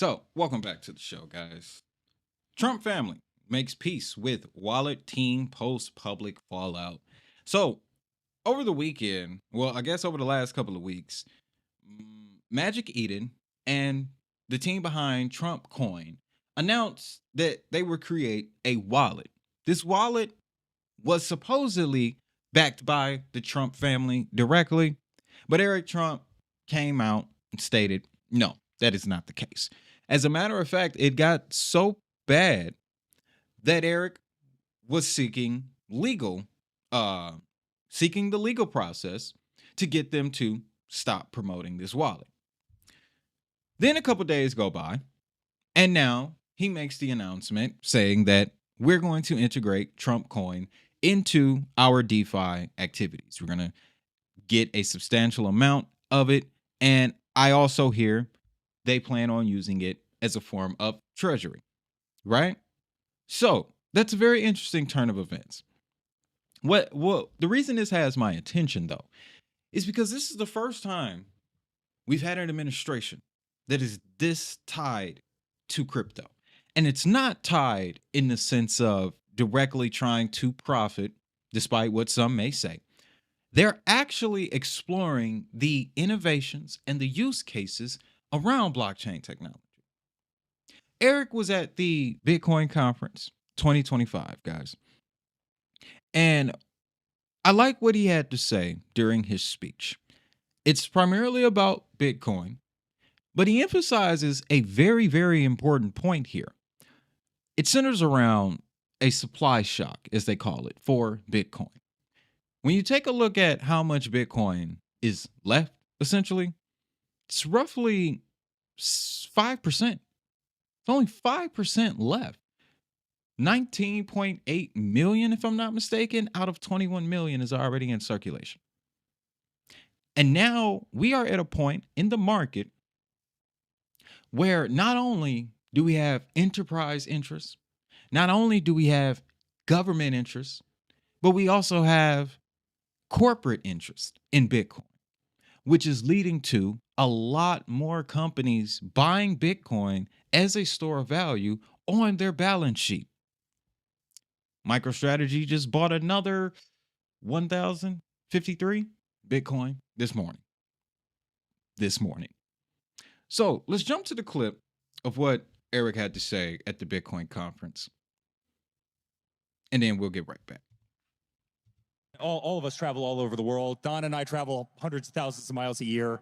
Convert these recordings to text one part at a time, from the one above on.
So, welcome back to the show, guys. Trump family makes peace with wallet team post public fallout. So, over the weekend, well, I guess over the last couple of weeks, Magic Eden and the team behind Trump Coin announced that they would create a wallet. This wallet was supposedly backed by the Trump family directly, but Eric Trump came out and stated, no, that is not the case. As a matter of fact, it got so bad that Eric was uh seeking the legal process to get them to stop promoting this wallet. Then a couple days go by, and now he makes the announcement saying that we're going to integrate Trump Coin into our DeFi activities. We're going to get a substantial amount of it. And I also hear they plan on using it as a form of treasury, right? So that's a very interesting turn of events. The reason this has my attention though is because this is the first time we've had an administration that is this tied to crypto. And it's not tied in the sense of directly trying to profit, despite what some may say. They're actually exploring the innovations and the use cases around blockchain technology. Eric was at the Bitcoin conference 2025, guys. And I like what he had to say during his speech. It's primarily about Bitcoin, but he emphasizes a very, very important point here. It centers around a supply shock, as they call it, for Bitcoin. When you take a look at how much Bitcoin is left, essentially, it's roughly 5%. It's only 5% left. 19.8 million, if I'm not mistaken, out of 21 million is already in circulation. And now we are at a point in the market where not only do we have enterprise interests, not only do we have government interests, but we also have corporate interest in Bitcoin, which is leading to a lot more companies buying Bitcoin as a store of value on their balance sheet. MicroStrategy just bought another 1,053 Bitcoin this morning. So let's jump to the clip of what Eric had to say at the Bitcoin conference, and then we'll get right back. All of us travel all over the world. Don and I travel hundreds of thousands of miles a year.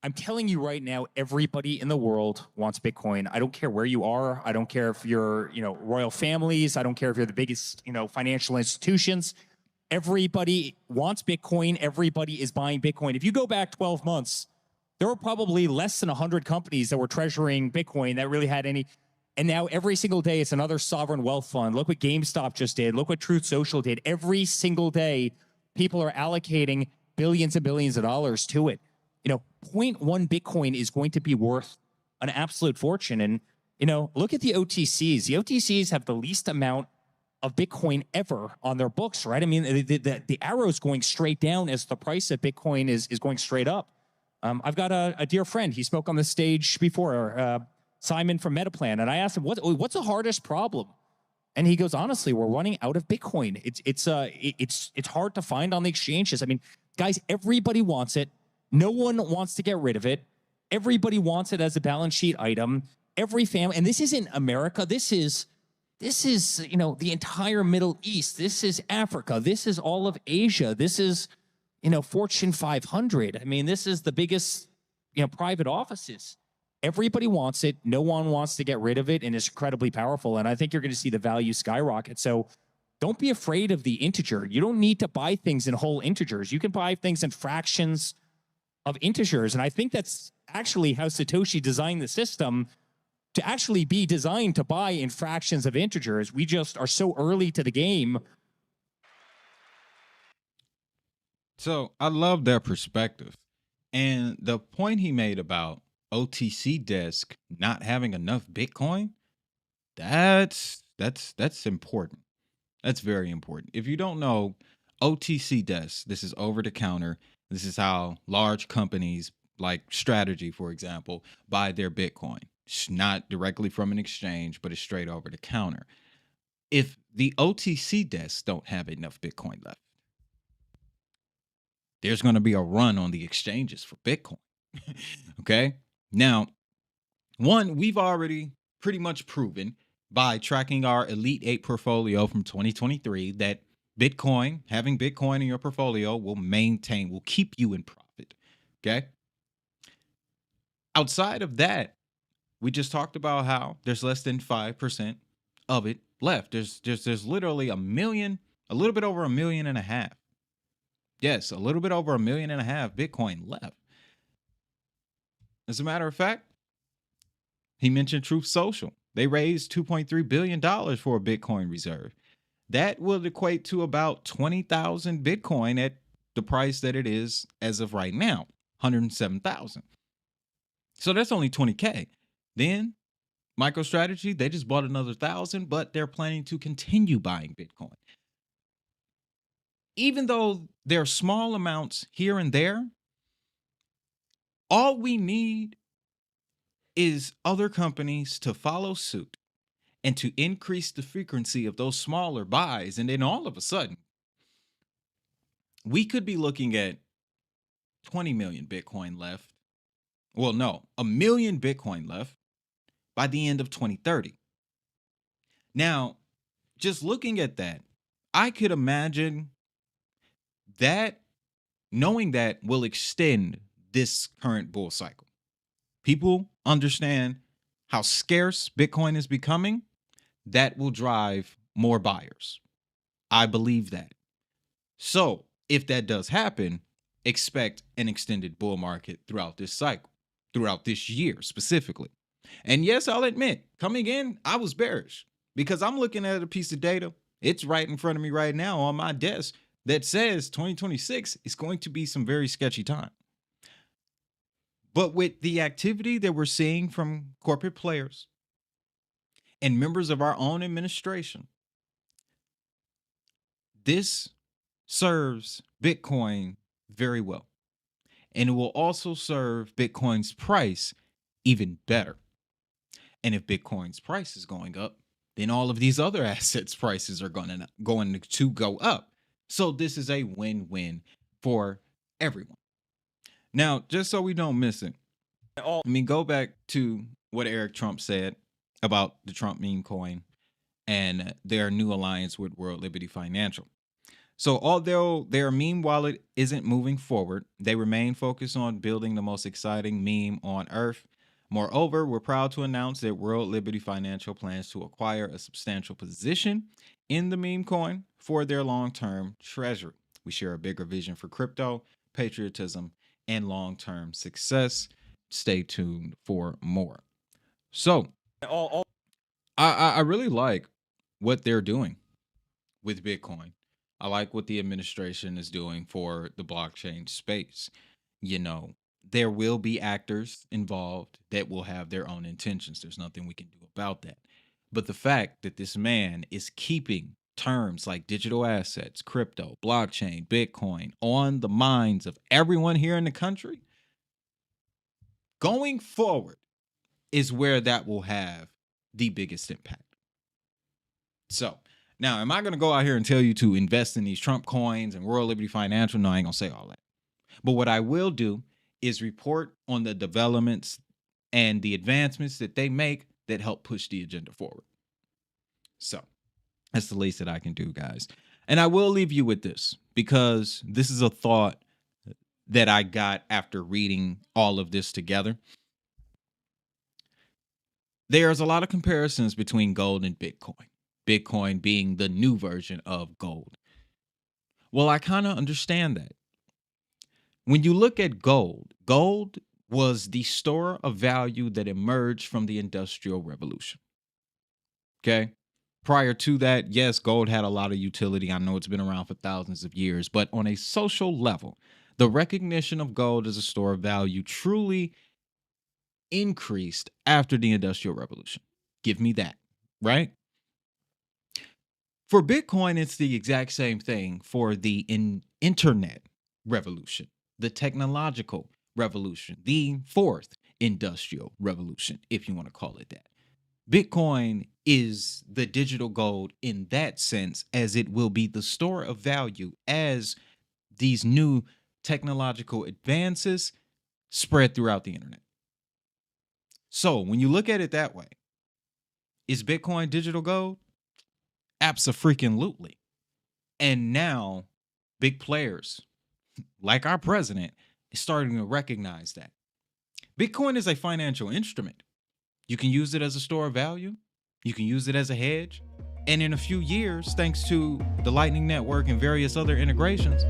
I'm telling you right now, everybody in the world wants Bitcoin. I don't care where you are. I don't care if you're, royal families. I don't care if you're the biggest, financial institutions. Everybody wants Bitcoin. Everybody is buying Bitcoin. If you go back 12 months, there were probably less than 100 companies that were treasuring Bitcoin that really had any. And now every single day, it's another sovereign wealth fund. Look what GameStop just did. Look what Truth Social did. Every single day, people are allocating billions and billions of dollars to it. Zero point 0.1 Bitcoin is going to be worth an absolute fortune. And, look at the OTCs. The OTCs have the least amount of Bitcoin ever on their books, right? I mean, the arrow's going straight down as the price of Bitcoin is going straight up. I've got a dear friend. He spoke on the stage before, Simon from Metaplan, and I asked him, what's the hardest problem? And he goes, honestly, we're running out of Bitcoin. It's hard to find on the exchanges. I mean, guys, everybody wants it. No one wants to get rid of it. Everybody wants it as a balance sheet item. Every family, and this isn't America. This is the entire Middle East. This is Africa. This is all of Asia. This is Fortune 500. I mean, this is the biggest private offices. Everybody wants it. No one wants to get rid of it, and it's incredibly powerful. And I think you're going to see the value skyrocket. So don't be afraid of the integer. You don't need to buy things in whole integers. You can buy things in fractions of integers. And I think that's actually how Satoshi designed the system, to actually be designed to buy in fractions of integers. We just are so early to the game. So I love their perspective. And the point he made about OTC desk not having enough Bitcoin, that's important. That's very important. If you don't know, OTC desk, this is over the counter. This is how large companies like Strategy, for example, buy their Bitcoin. It's not directly from an exchange, but it's straight over the counter. If the OTC desks don't have enough Bitcoin left, there's going to be a run on the exchanges for Bitcoin. Okay. Now, one, we've already pretty much proven by tracking our Elite 8 portfolio from 2023 that Bitcoin, having Bitcoin in your portfolio will keep you in profit. Okay. Outside of that, we just talked about how there's less than 5% of it left. There's literally a little bit over 1.5 million. Yes, a little bit over 1.5 million Bitcoin left. As a matter of fact, he mentioned Truth Social. They raised $2.3 billion for a Bitcoin reserve. That will equate to about 20,000 Bitcoin at the price that it is as of right now, 107,000. So that's only 20K. Then MicroStrategy, they just bought another 1,000, but they're planning to continue buying Bitcoin. Even though there are small amounts here and there, all we need is other companies to follow suit and to increase the frequency of those smaller buys. And then all of a sudden, we could be looking at 20 million Bitcoin left. Well, no, 1 million Bitcoin left by the end of 2030. Now, just looking at that, I could imagine that knowing that will extend this current bull cycle. People understand how scarce Bitcoin is becoming. That will drive more buyers. I believe that. So if that does happen, expect an extended bull market throughout this cycle, throughout this year specifically. And yes, I'll admit, coming in, I was bearish because I'm looking at a piece of data. It's right in front of me right now on my desk that says 2026 is going to be some very sketchy time. But with the activity that we're seeing from corporate players and members of our own administration, this serves Bitcoin very well. And it will also serve Bitcoin's price even better. And if Bitcoin's price is going up, then all of these other assets' prices are going to go up. So this is a win-win for everyone. Now, just so we don't miss it, go back to what Eric Trump said about the Trump meme coin and their new alliance with World Liberty Financial. So although their meme wallet isn't moving forward, they remain focused on building the most exciting meme on earth. Moreover, we're proud to announce that World Liberty Financial plans to acquire a substantial position in the meme coin for their long-term treasury. We share a bigger vision for crypto, patriotism, and long-term success. Stay tuned for more. So, I really like what they're doing with Bitcoin. I like what the administration is doing for the blockchain space. You know, there will be actors involved that will have their own intentions. There's nothing we can do about that. But the fact that this man is keeping terms like digital assets, crypto, blockchain, Bitcoin on the minds of everyone here in the country, going forward is where that will have the biggest impact. So, now, am I going to go out here and tell you to invest in these Trump coins and World Liberty Financial? No, I ain't going to say all that. But what I will do is report on the developments and the advancements that they make that help push the agenda forward. So that's the least that I can do, guys. And I will leave you with this because this is a thought that I got after reading all of this together. There's a lot of comparisons between gold and Bitcoin. Bitcoin being the new version of gold. Well, I kind of understand that. When you look at gold, gold was the store of value that emerged from the Industrial Revolution. Okay. Prior to that, yes, gold had a lot of utility. I know it's been around for thousands of years, but on a social level, the recognition of gold as a store of value truly increased after the Industrial Revolution. Give me that, right? For Bitcoin, it's the exact same thing for the internet revolution, the technological revolution, the fourth industrial revolution, if you want to call it that. Bitcoin is the digital gold in that sense, as it will be the store of value as these new technological advances spread throughout the internet. So when you look at it that way, is Bitcoin digital gold? Abso-freaking-lutely. And now big players like our president is starting to recognize that. Bitcoin is a financial instrument. You can use it as a store of value. You can use it as a hedge. And in a few years, thanks to the Lightning Network and various other integrations,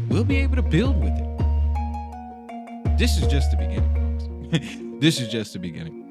we'll be able to build with it. This is just the beginning, folks. This is just the beginning.